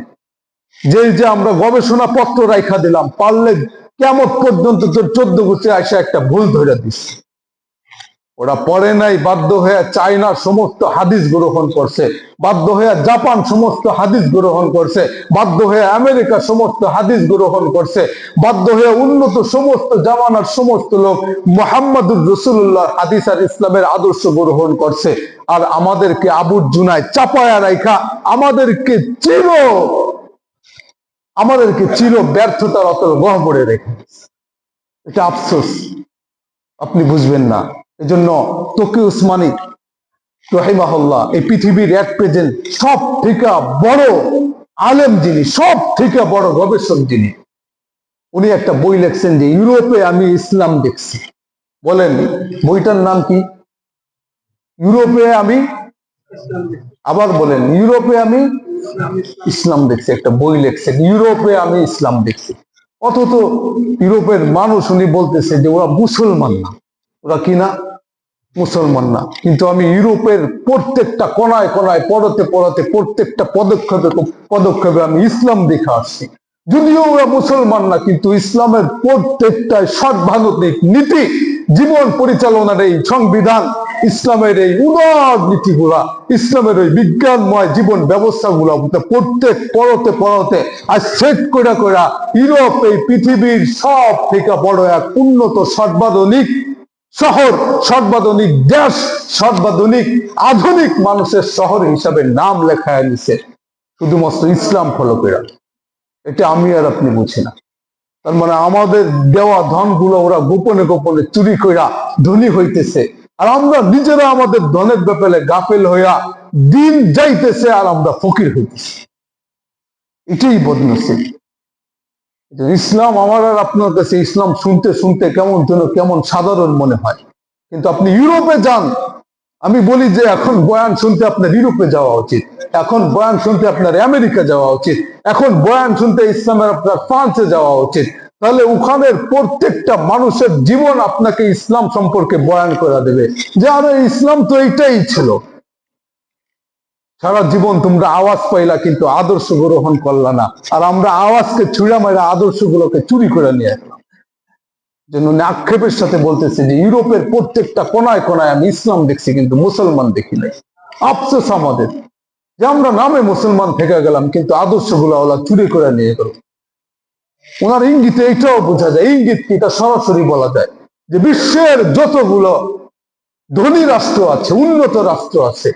যে আমরা গবেষণা পত্র রেখা দিলাম, পারলে কিয়ামত পর্যন্ত 14 গুছে আসে একটা ভুল ধরে দিচ্ছে। ওরা পড়ে নাই, বাধ্য হয়ে চায়না সমস্ত হাদিস গ্রহণ করছে, বাধ্য হয়ে জাপান সমস্ত হাদিস গ্রহণ করছে, বাধ্য হয়ে আমেরিকা সমস্ত হাদিস গ্রহণ করছে, বাধ্য হয়ে উন্নত সমস্ত জামানার সমস্ত লোক মুহাম্মদুর রাসূলুল্লাহ হাদিস আর ইসলামের আদর্শ গ্রহণ করছে। আর আমাদেরকে আবুর জুনায় চাপায়া রাখা, আমাদেরকে চির ব্যর্থতার অতল গহ্বরে রেখে। এটা আফসোস, আপনি বুঝবেন না। এজন্য তকি উসমানী রাহিমাহুল্লাহ এই পৃথিবীর এক প্রেজেন্ট সব থেকে বড় আলেম যিনি, সব থেকে বড় গবেষক যিনি, উনি একটা বই লিখছেন যে ইউরোপে আমি ইসলাম দেখছি। বলেন বইটার নাম কি? ইউরোপে আমি, আবার বলেন ইউরোপে আমি ইসলাম দেখছি। একটা বই লিখছেন ইউরোপে আমি ইসলাম দেখছি। অথচ ইউরোপের মানুষ উনি বলতেছে যে ওরা মুসলমান না, ওরা কি না? মুসলমান না। কিন্তু আমি ইউরোপের প্রত্যেকটা কোনায় কোনায় পড়তে প্রত্যেকটা পদক্ষেপে আমি ইসলাম দেখে আসছি। যদিও ওরা মুসলমান না, কিন্তু ইসলামের প্রত্যেকটা সর্বাধুনিক নীতি, জীবন পরিচালনার এই সংবিধান, ইসলামের এই উদার নীতিগুলা, ইসলামের ওই বিজ্ঞানময় জীবন ব্যবস্থাগুলা প্রত্যেক পড়তে আজ সেট কইরা ইউরোপ এই পৃথিবীর সব থেকে বড় এক উন্নত সর্বাধুনিক শহর, সর্বাধুনিক দেশ, সর্বাধুনিক আধুনিক মানুষের শহর হিসাবে নাম লেখায় নিছে শুধুমাত্র ইসলাম ফলো করে। এটা আমি আর আপনি বুঝি না। তার মানে আমাদের দেওয়া ধনগুলো ওরা গোপনে গোপনে চুরি কইরা ধনী হইতেছে, আর আমরা নিজেরা আমাদের ধনের ব্যাপারে গাফেল হইয়া দিন যাইতেছে, আর আমরা ফকির হইতেছি। এটাই বদনসিব। ইসলাম আমার আর আপনার কাছে ইসলাম শুনতে শুনতে কেমন সাধারণ মনে হয়, কিন্তু আপনি ইউরোপে যান, আমি বলি যে এখন বয়ান শুনতে আপনার ইউরোপে যাওয়া উচিত, এখন বয়ান শুনতে আপনার আমেরিকা যাওয়া উচিত, এখন বয়ান শুনতে ইসলামের আপনার ফ্রান্সে যাওয়া উচিত। তাহলে ওখানের প্রত্যেকটা মানুষের জীবন আপনাকে ইসলাম সম্পর্কে বয়ান করে দেবে যে আরে ইসলাম তো এইটাই ছিল। সারা জীবন তোমরা আওয়াজ পাইলা কিন্তু আদর্শ গ্রহণ করলা না, আর আমরা আওয়াজকে ছুঁড়া মারা আদর্শগুলোকে চুরি করে নিয়ে আসলাম। জন্য আক্ষেপের সাথে বলতেছে যে ইউরোপের প্রত্যেকটা কোনায় কোনায় আমি ইসলাম দেখছি কিন্তু মুসলমান দেখি নাই। আফসোস আমাদের যে আমরা নামে মুসলমান থেকে গেলাম কিন্তু আদর্শগুলো ওরা চুরি করে নিয়ে গেল। ওনার ইঙ্গিতে এটাও বোঝা যায়, ইঙ্গিত কি এটা সরাসরি বলা যায় যে বিশ্বের যতগুলো ধনী রাষ্ট্র আছে, উন্নত রাষ্ট্র আছে,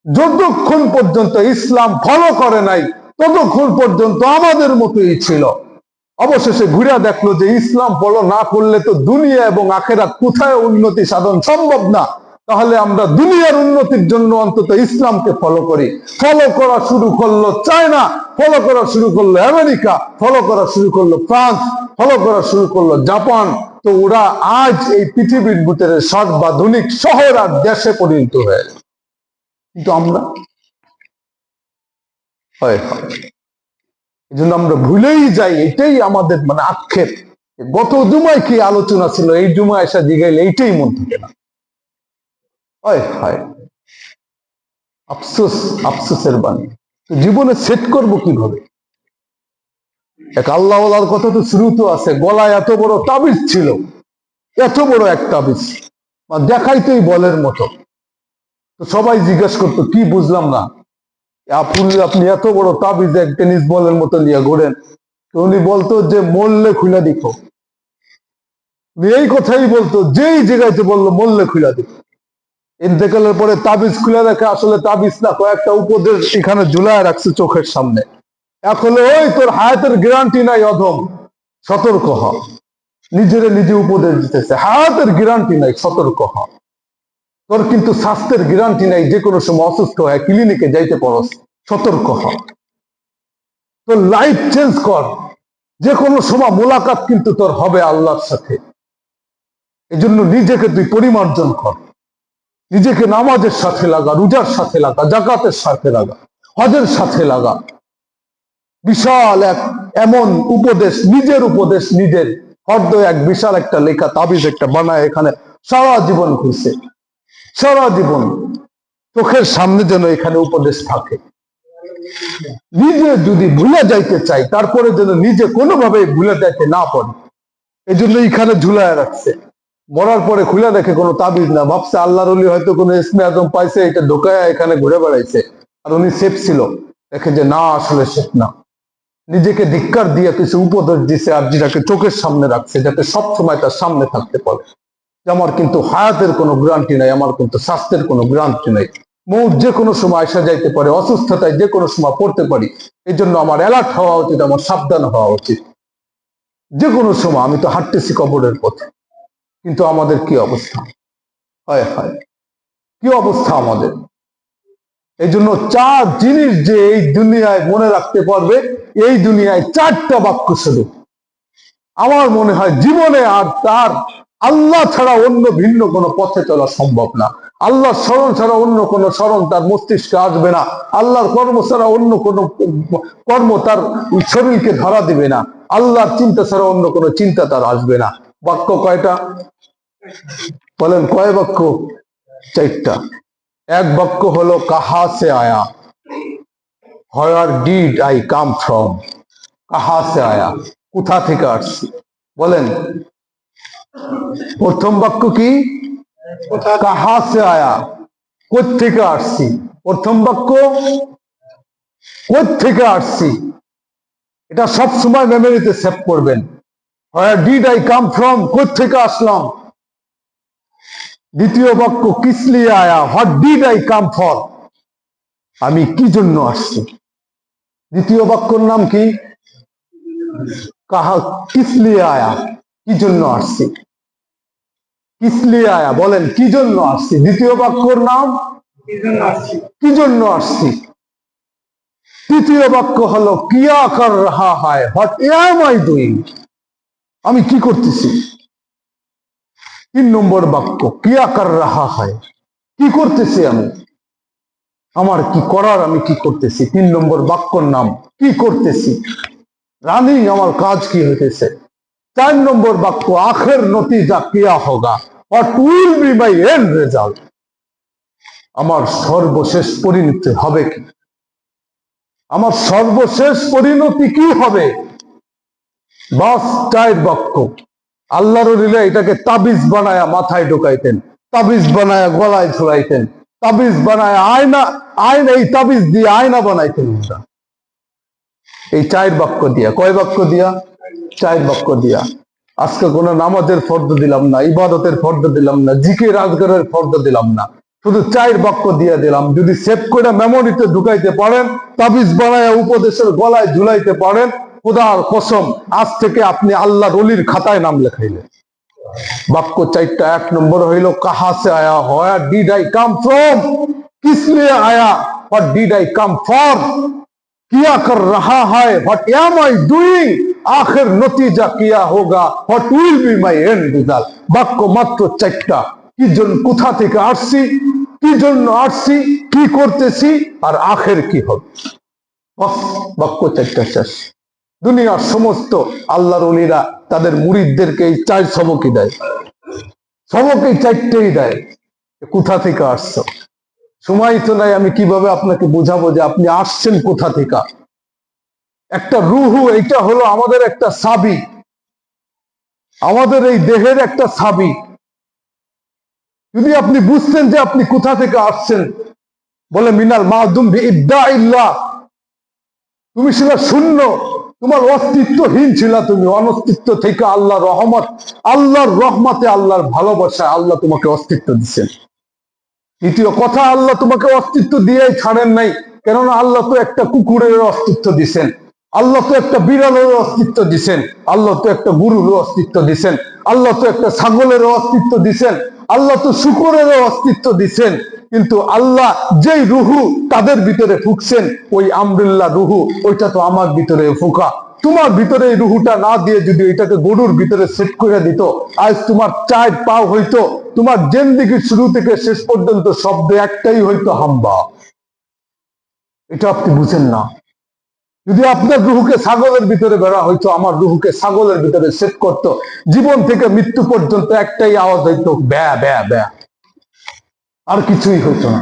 যতক্ষণ পর্যন্ত ইসলাম ফলো করে নাই ততক্ষণ পর্যন্ত আমাদের মতোই ছিল। অবশেষে ঘুরে দেখলো যে ইসলাম ফলো না করলে তো দুনিয়া এবং আখেরাত কোথায় উন্নতি সাধন সম্ভব না। তাহলে আমরা দুনিয়ার উন্নতির জন্য অন্তত ইসলামকে ফলো করি। ফলো করা শুরু করলো চায়না, ফলো করা শুরু করলো আমেরিকা, ফলো করা শুরু করলো ফ্রান্স, ফলো করা শুরু করলো জাপান। তো ওরা আজ এই পৃথিবীর ভিতরে সর্বাধুনিক শহর আর দেশে পরিণত হয়ে গেল, কিন্তু আমরা হয় এই জন্য আমরা ভুলেই যাই। এটাই আমাদের মানে আক্ষেপ। গত জুমায় কি আলোচনা ছিল, এই জুমায় এসে জিগাইলে এইটাই মন থাকে না। হয় আফসোস, আফসোসের বাণী। তো জীবনে সেট করব কিভাবে? এক আল্লাহওয়ালার কথা তো শুরু তো আছে, গলায় এত বড় তাবিজ ছিল, এত বড় এক তাবিজ, দেখাইতেই বলের মতো। তো সবাই জিজ্ঞেস করতো কি বুঝলাম না, আপনি এত বড় তাবিজ এক টেনিস বলের মতো নিয়ে ঘোরেন। তো উনি বলতো যে মরলে খুলে দিখো। এই কথাই বলতো, যেই জায়গাতে বললো মরলে খুলে দিখো। ইন্তেকালের পরে তাবিজ খুলে রাখে, আসলে তাবিজ না, কয়েকটা উপদেশ এখানে ঝুলায় রাখছে চোখের সামনে। এখন ওই তোর হায়াতের গ্যারান্টি নাই অধম, সতর্ক হ। নিজেরে নিজে উপদেশ দিতেছে, হায়াতের গ্যারান্টি নাই, সতর্ক হ। তোর কিন্তু স্বাস্থ্যের গ্যারান্টি নাই, যে কোনো সময় অসুস্থ হয় ক্লিনিকে যাইতে পারস, সতর্ক হ। তোর লাইফ চেঞ্জ কর, যে কোনো সময় মোলাকাত কিন্তু তোর হবে আল্লাহর সাথে। এই জন্য নিজেকে তুই পরিমার্জন কর, নিজেকে নামাজের সাথে লাগা, রোজার সাথে লাগা, জাকাতের সাথে লাগা, হজের সাথে লাগা। বিশাল এক এমন উপদেশ, নিজের উপদেশ নিজের হৃদ এক বিশাল একটা লেখা তাবিজ একটা বানায় এখানে সারা জীবন ঘুরছে, সারা জীবন চোখের সামনে যেন এখানে উপদেশ থাকে। নিজে যদি ভুলে যাইতে চাই, তারপরে যেন নিজে কোনোভাবে ভুলে যাইতে না পারে, এই জন্য এখানে ঝুলায় রাখছে। মরার পরে খুলে দেখে কোনো তাবিজ না, ভাবছে আল্লাহর ওলি হয়তো কোনো ইসমে আজম পাইছে, এটা ঢোকায় এখানে ঘুরে বেড়াইছে, আর উনি সেফ ছিল। দেখে যে না, আসলে সেফ না। নিজেকে ধিক্কার দিয়ে কিছু উপদেশ দিছে, আর যেটাকে চোখের সামনে রাখছে, যাতে সবসময় তার সামনে থাকতে পারে যে আমার কিন্তু হায়াতের কোনো গ্যারান্টি নাই, আমার কিন্তু স্বাস্থ্যের কোনো গ্যারান্টি নাই, মৌত যে কোনো সময় আসা যাইতে পারে, অসুস্থতায় যে কোনো সময় পড়তে পারি। এই জন্য আমার অ্যালার্ট হওয়া উচিত, আমার সাবধান হওয়া উচিত। যে কোনো সময় আমি তো হাঁটতেছি কবরের পথে, কিন্তু আমাদের কি অবস্থা? হয় কি অবস্থা আমাদের? এই জন্য চার জিনিস যে এই দুনিয়ায় মনে রাখতে পারবে, এই দুনিয়ায় চারটা বাক্য শুধু। আমার মনে হয় জীবনে আর তার আল্লাহ ছাড়া অন্য ভিন্ন কোনো পথে চলা সম্ভব না। আল্লাহর স্মরণ ছাড়া অন্য কোনো স্মরণ তার মস্তিষ্কে আসবে না। আল্লাহর কর্ম ছাড়া অন্য কোনো কর্ম তার শরীরকে ধরা দিবে না। আল্লাহর চিন্তা ছাড়া অন্য কোনো চিন্তা তার আসবে না। বাক্য কয়টা বলেন? কয় বাক্য? চারটা। এক বাক্য হলো কাহা সে আয়া, where did I come from. কাহা সে আয়া, কোথা থেকে আসছি? বলেন, প্রথম বাক্য কি? কাহা সে আয়া, কোত্থেকে আসছি। প্রথম বাক্য কোত্থেকে আসছি, এটা সব সময় মেমোরিতে সেভ করবেন। Where did I come from, কোত্থেকে আসলাম। দ্বিতীয় বাক্য কিস লিয়ে আয়া, what did I come for, আমি কি জন্য আসছি। দ্বিতীয় বাক্যর নাম কি? কাহা, কিস লিয়ে আয়া, কি জন্য আসছি। কিস লিয়ে আয়া, বলেন কি জন্য আসছি। দ্বিতীয় বাক্যর নাম কি জন্য আসছি। তৃতীয় বাক্য হলো কিয়া কর রাহা হায়, হোয়াট এম আই ডুইং, আমি কি করতেছি। তিন নম্বর বাক্য কিয়া কর রাহা হায়, কি করতেছি আমি, আমার কি করার, আমি কি করতেছি। তিন নম্বর বাক্যর নাম কি করতেছি, রানিং, আমার কাজ কি হইতেছে। চার নম্বর বাক্য আখের নতিজা কিয়া হোগা, what will be my end result, আমার সর্বশেষ পরিণতি হবে কি। আমার সর্বশেষ পরিণতি কি হবে? বাস 4 বাক্য। আল্লাহর ওলিরা এটাকে তাবিজ বানায়া মাথায় ঢোকাইতেন, তাবিজ বানায়া গলায় ঝুলাইতেন, তাবিজ বানায়া আয়না এই তাবিজ দিয়ে আয়না বানাইতেন। এই 4 বাক্য দিয়া। কয় বাক্য দিয়া? 4 বাক্য দিয়া। আজকে কোন নামাজের ফর্দ দিলাম না, ইবাদতের ফর্দ দিলাম না, জিকির আজগারের ফর্দ দিলাম না, শুধু 4 বাক্য দিয়ে দিলাম। যদি সেভ করে মেমোরিতে ঢুকাইতে পারেন, তাবিজ বানায়া উপদেশের গলায় ঝুলাইতে পারেন, খোদার কসম আজ থেকে আপনি আল্লাহর ওলির খাতায় নাম লেখাইলেন। বাক্য 4টা। 1 নম্বর হইল কাহা সে আয়া, where did I come from, কিস লিয়ে আয়া, what did I come for, किया कर रहा है, व्हाट एम आई डूइंग, आखिर नतीजा किया होगा, what will be my and result. বাক্য মাত্র 4টা। কি জন্য, কোথা থেকে আসছি, কি জন্য আসছি, কি করতেছি, আর আখের কি হবে। বাক্য 4টা শেষ। দুনিয়ার সমস্ত আল্লাহর ওলিরা তাদের মুরিদদেরকে এই 4 সবকই দেয়, সবকই 4টেই দেয়। কোথা থেকে আসছো? সময় তো নাই, আমি কিভাবে আপনাকে বোঝাবো যে আপনি আসছেন কোথা থেকে। একটা রুহু, এটা হলো আমাদের একটা সাবি, আমাদের এই দেহের একটা সাবি। যদি আপনি বুঝতেন যে আপনি কোথা থেকে আসছেন, বলে মিনাল মাদুম বিইদ্দাইল্লাহ, তুমি ছিল শূন্য, তোমার অস্তিত্বহীন ছিল, তুমি অনস্তিত্ব থেকে আল্লাহর রহমত, আল্লাহর রহমতে, আল্লাহর ভালোবাসা আল্লাহ তোমাকে অস্তিত্ব দিচ্ছেন। দ্বিতীয় কথা, আল্লাহ তোমাকে অস্তিত্ব দিয়েই ছাড়েন নাই, কেননা আল্লাহ তো একটা কুকুরের অস্তিত্ব দিছেন, আল্লাহ তো একটা বিড়ালের অস্তিত্ব দিছেন, আল্লাহ তো একটা গরুর অস্তিত্ব দিছেন, আল্লাহ তো একটা ছাগলের অস্তিত্ব দিছেন, আল্লাহ তো শুকরের অস্তিত্ব দিছেন। কিন্তু আল্লাহ যেই রুহু তাদের ভিতরে ফুঁকছেন, ওই আমরুল্লাহ রুহু, ওইটা তো আমার ভিতরে ফুঁকা। তোমার ভিতরে এই রুহুটা না দিয়ে যদি এটাকে গরুর ভিতরে সেট করে দিত, আজ তোমার 4 পা হইতো, তোমার জিন্দেগির শুরু থেকে শেষ পর্যন্ত শব্দ একটাই হইতো, হাম্বা। এটা আপনি বুঝেন না। যদি আপনার রুহুকে ছাগলের ভিতরে বেড়া হইতো, আমার রুহুকে ছাগলের ভিতরে সেট করতো, জীবন থেকে মৃত্যু পর্যন্ত একটাই আওয়াজ হইতো, ব্যা ব্যা ব্যা, আর কিছুই হইতো না।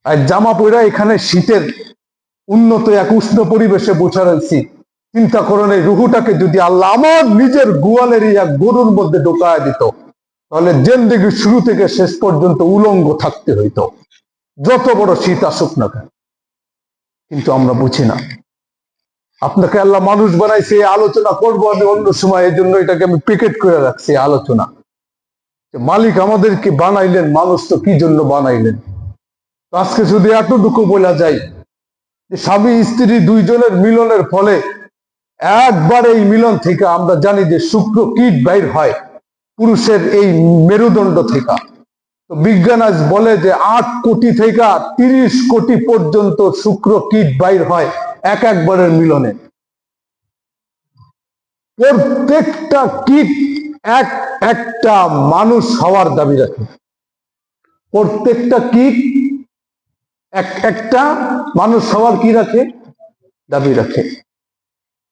আর জামা পড়া এখানে শীতের উন্নত এক উষ্ণ পরিবেশে বসে রয়েছি। চিন্তা করেন, এই রুহুটাকে যদি আল্লাহ আমার নিজের গোয়ালেরই এক গরুর মধ্যে ঢোকায় দিত, তাহলে জিন্দেগির শুরু থেকে শেষ পর্যন্ত উলঙ্গ থাকতে হইতো, যত বড় শীত আসুক না কেন। কিন্তু আমরা বুঝি না। আপনাকে আল্লাহ মানুষ বানাইছে, এই আলোচনা করবো আমি অন্য সময়, এই জন্য এটাকে আমি প্যাকেট করে রাখছি আলোচনা। মালিক আমাদেরকে বানাইলেন, মানুষ তো কি জন্য বানাইলেন। আজকে যদি এতটুকু বলা যায় যে স্বামী স্ত্রী 2 জনের মিলনের ফলে, একবার এই মিলন থেকে আমরা জানি যে শুক্র কীট বাইর হয় পুরুষের এই মেরুদণ্ড থেকে। তো বিজ্ঞান আজ বলে যে 8 কোটি থেকে 30 কোটি পর্যন্ত শুক্র কীট বাইর হয় একবারের মিলনে। প্রত্যেকটা কীট একটা মানুষ হওয়ার দাবি রাখে, প্রত্যেকটা কীট একটা মানুষ হওয়ার কি রাখে, দাবি রাখে।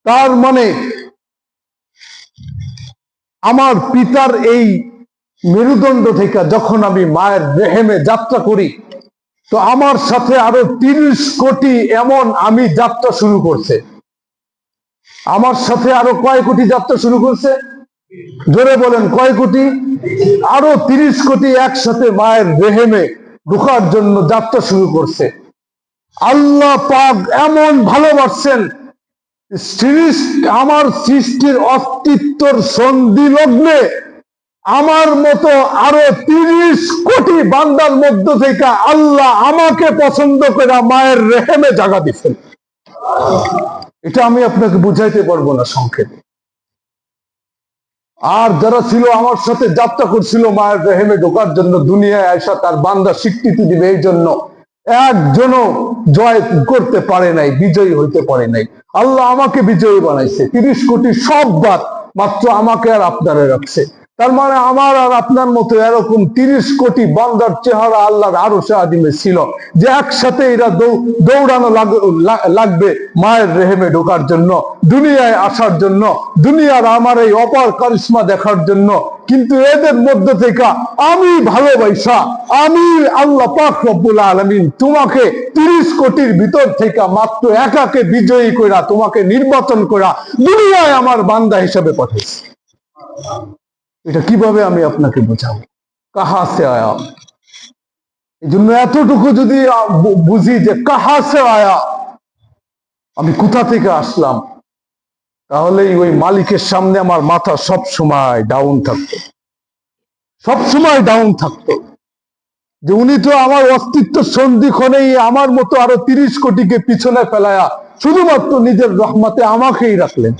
তার মানে আমার পিতার এই মেরুদণ্ড থেকে যখন আমি মায়ের রেহেমে যাত্রা করি, তো আমার সাথে আরো 30 কোটি এমন আমি যাত্রা শুরু করছে। আমার সাথে আরো কয় কোটি যাত্রা শুরু করছে? জোরে বলেন, কয় কোটি? আরো 30 কোটি একসাথে মায়ের রেহেমে ঢোকার জন্য যাত্রা শুরু করছে। আল্লাহ পাক এমন ভালোবাসছেন, আমার সৃষ্টির অস্তিত্বর সন্ধি লগ্নে আমার মতো আরো 30 কোটি বান্দার মধ্য থেকে আল্লাহ আমাকে পছন্দ করে মায়ের রেহেমে জায়গা দিচ্ছেন। এটা আমি আপনাকে বুঝাইতে পারবো না সংক্ষেপে। আর যারা ছিল আমার সাথে যাত্রা করছিল মায়ের রেহেমে ঢোকার জন্য, দুনিয়ায় আয়সা তার বান্দা স্বীকৃতি দিবে, এই জন্য একজনও জয় করতে পারে নাই, বিজয়ী হইতে পারে নাই। আল্লাহ আমাকে বিজয়ী বানাইছে। 30 কোটি সব বাদ, মাত্র আমাকে আর আপনারে রাখছে। তার মানে আমার আর আপনার মতো এরকম 30 কোটি বান্দার চেহারা আল্লাহর আরশে আজিমে ছিল, যে একসাথে এরা দৌড়ানো লাগবে মায়ের রেহেমে ঢোকার জন্য, দুনিয়ায় আসার জন্য, দুনিয়ার আমার এই অপার কারিশমা দেখার জন্য। কিন্তু এদের মধ্য থেকে আমি ভালোবাসা, আমি আল্লাহ পাক রব্বুল আলামিন তোমাকে 30 কোটির ভিতর থেকে মাত্র একাকে বিজয়ী কইরা, তোমাকে নির্বাচন করা দুনিয়ায় আমার বান্দা হিসেবে পাঠাইছি। এটা কিভাবে আমি আপনাকে বোঝাবো? কাহা সে আয়া। এই জন্য এতটুকু যদি বুঝি যে কাহা সে আয়া, আমি কোথা থেকে আসলাম, তাহলেই ওই মালিকের সামনে আমার মাথা সব সময় ডাউন থাকতো, সব সময় ডাউন থাকতো, যে উনি তো আমার অস্তিত্ব সন্ধিক্ষণেই আমার মতো আরো 30 কোটিকে পিছনে ফেলায়া শুধুমাত্র নিজের রহমতে আমাকেই রাখলেন।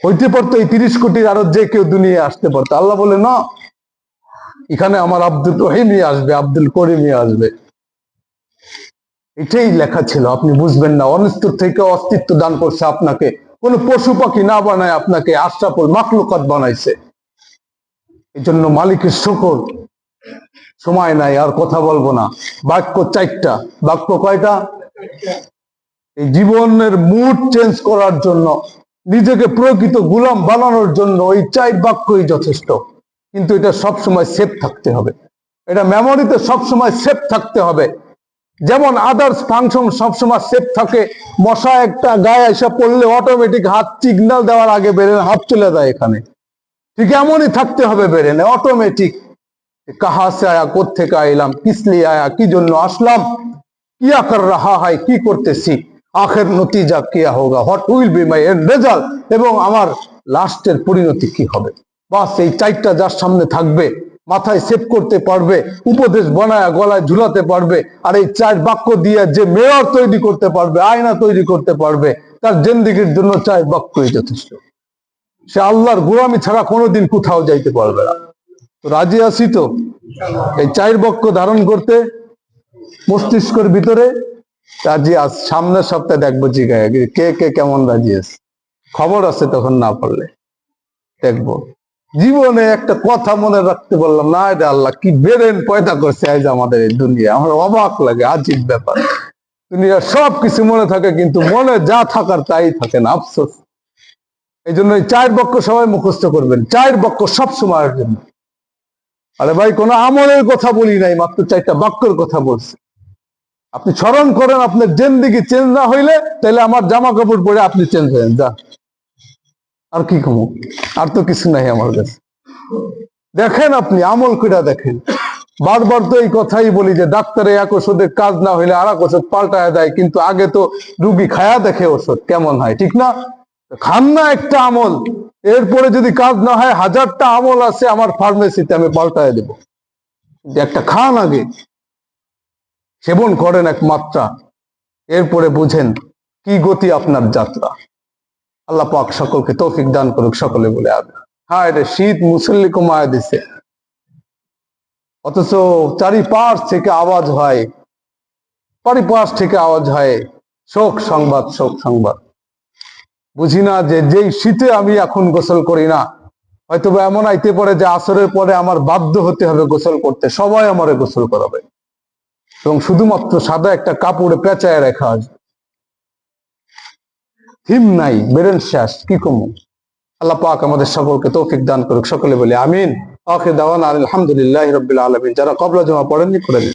হইতে পারতো এই 30 কোটির আরো যে কেউ দুনিয়ায় আসতে পারতো। আল্লাহ বলে না, এখানে আমার আব্দুল রহিমই আসবে, আব্দুল করিমই আসবে। এটাই লেখা ছিল, আপনি বুঝবেন না। অনিষ্ট থেকে অস্তিত্ব দান করছে আপনাকে, কোন পশু পাখি না বানায় আপনাকে আশরাফুল মাখলুকাত বানাইছে। এই জন্য মালিকের শুকর। সময় নাই, আর কথা বলবো না। বাক্য 4টা। বাক্য কয়টা? এই জীবনের মুড চেঞ্জ করার জন্য, নিজেকে প্রকৃত গোলাম বানানোর জন্য ওই 4 বাক্যই যথেষ্ট। কিন্তু এটা সবসময় সেফ থাকতে হবে, এটা মেমোরিতে সবসময় সেফ থাকতে হবে। যেমন আদার্স ফাংশন সবসময় সেফ থাকে, মশা একটা গায়ে এসে পড়লে অটোমেটিক হাত সিগন্যাল দেওয়ার আগে বেরেন হাত চলে যায় এখানে, ঠিক এমনই থাকতে হবে বেরেনে অটোমেটিক। কাহা সে আয়া, কোত্থেকে আইলাম, কিসলি আয়া, কি জন্য আসলাম, কিয়া কর রাহা হয়, কি করতেছি, আখের নতিজা কিয়া হোগা, what will be my end result, এবং আমার লাস্টের পরিণতি কি হবে। বাস এই 4টা যার সামনে থাকবে, মাথায় সেভ করতে পারবে, উপদেশ বানায় গলায় ঝুলাতে পারবে, আর এই 4 বাক্য দিয়ে যে মেয়র তৈরি করতে পারবে, আয়না তৈরি করতে পারবে, তার জিন্দেগির জন্য 4 বাক্যই যথেষ্ট। সে আল্লাহর গোলামি ছাড়া কোনোদিন কোথাও যাইতে পারবে না। তো রাজি আছি তো এই 4 বাক্য ধারণ করতে মস্তিষ্কের ভিতরে? রাজি আজ সামনের সপ্তাহে দেখবো জিগায় কে কে কেমন রাজি আছে। খবর আছে তখন না পারলে দেখবো। জীবনে একটা কথা মনে রাখতে বললাম না, এটা আল্লাহ কি বেরেন পয়দা করছে আজ আমাদের এই দুনিয়া। আমার অবাক লাগে, আজীব ব্যাপার। দুনিয়ার সব কিছু মনে থাকে, কিন্তু মনে যা থাকার তাই থাকে না, আফসোস। এই জন্য এই 4 বাক্য সবাই মুখস্থ করবেন, 4 বাক্য সব সময়ের জন্য। আরে ভাই, কোন আমলের কথা বলি নাই, মাত্র 4টা বাক্যের কথা বলছি। আপনি স্মরণ করেন, আপনার জিন্দেগি চেঞ্জ না হইলে তাহলে আমার জামা কাপড় পরে আপনি চেঞ্জ হয়েন, যা। আর কি কমু? আর তো কিছু নাই আমার কাছে। দেখেন, আপনি আমল কইরা দেখেন। বারবার তো এই কথাই বলি যে ডাক্তারে এক ওষুধে কাজ না হইলে আর এক ওষুধ পাল্টায় দেয়, কিন্তু আগে তো রুগী খায়া দেখে ওষুধ কেমন হয়, ঠিক না? খান না একটা আমল, এরপরে যদি কাজ না হয় 1000টা আমল আছে আমার ফার্মেসিতে, আমি পাল্টায় দেব। একটা খান, আগে সেবন করেন এক মাত্রা, এরপরে বুঝেন কি গতি আপনার যাত্রা। আল্লাহ পাক সকলকে তৌফিক দান করুক। সকলে বলে আমিন। হ্যাঁ, এটা শীত মুসল্লি কমায় দিছে, অথচ চারিপাশ থেকে আওয়াজ হয়, চারিপাশ থেকে আওয়াজ হয় শোক সংবাদ, শোক সংবাদ। বুঝি না যে যেই শীতে আমি এখন গোসল করি না, হয়তো এমন আইতে পারে যে আসরের পরে আমার বাধ্য হতে হবে গোসল করতে, সবাই আমারে গোসল করাবে, এবং শুধুমাত্র সাদা একটা কাপড়ে পেঁচায় রাখা আসবে। হিম নাই, বেরেন শেষ, কি কমু? আল্লাহ পাক আমাদের সকলকে তৌফিক দান করুক। সকলে বলি আমিন। আখির দাওয়ানা আলহামদুলিল্লাহি রাব্বিল আলামিন। যারা কবলা জমা পড়েননি করে নিন।